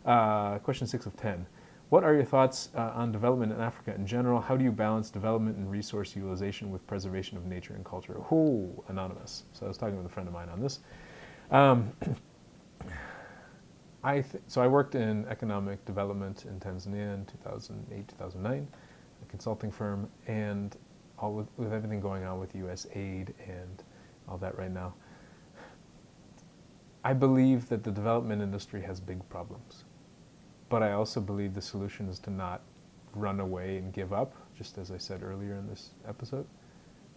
Question 6 of 10. What are your thoughts on development in Africa in general? How do you balance development and resource utilization with preservation of nature and culture? Ooh, anonymous. So I was talking with a friend of mine on this. Um, so I worked in economic development in Tanzania in 2008, 2009, a consulting firm, and with everything going on with U.S. aid and all that right now, I believe that the development industry has big problems. But I also believe the solution is to not run away and give up, just as I said earlier in this episode,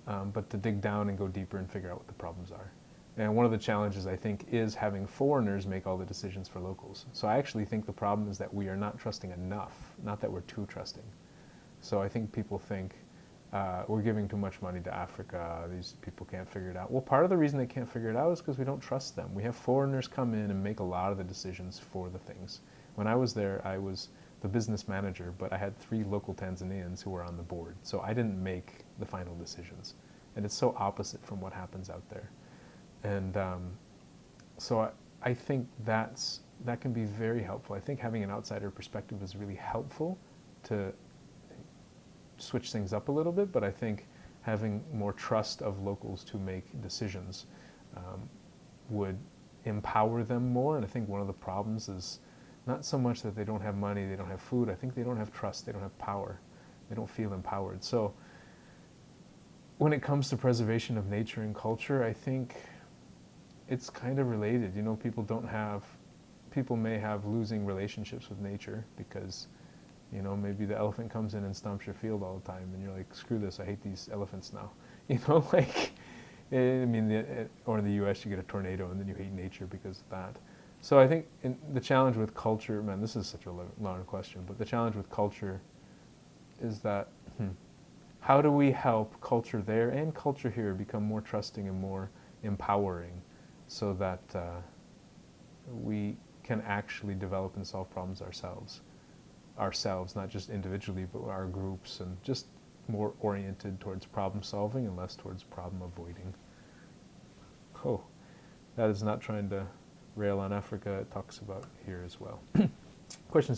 but to dig down and go deeper and figure out what the problems are. And one of the challenges, I think, is having foreigners make all the decisions for locals. So I actually think the problem is that we are not trusting enough, not that we're too trusting. So I think people think we're giving too much money to Africa, these people can't figure it out. Well, part of the reason they can't figure it out is because we don't trust them. We have foreigners come in and make a lot of the decisions for the things. When I was there, I was the business manager, but I had 3 local Tanzanians who were on the board. So I didn't make the final decisions. And it's so opposite from what happens out there. And so I think that can be very helpful. I think having an outsider perspective is really helpful to switch things up a little bit, but I think having more trust of locals to make decisions would empower them more. And I think one of the problems is not so much that they don't have money, they don't have food. I think they don't have trust, they don't have power. They don't feel empowered. So when it comes to preservation of nature and culture, I think it's kind of related. You know, people may have losing relationships with nature because, you know, maybe the elephant comes in and stomps your field all the time and you're like, screw this, I hate these elephants now. You know, like, I mean, or in the US you get a tornado and then you hate nature because of that. So I think the challenge with culture, man, this is such a long question, but the challenge with culture is that how do we help culture there and culture here become more trusting and more empowering so that we can actually develop and solve problems ourselves, not just individually, but our groups, and just more oriented towards problem solving and less towards problem avoiding. Oh, that is not trying to rail on Africa. It talks about here as well. Question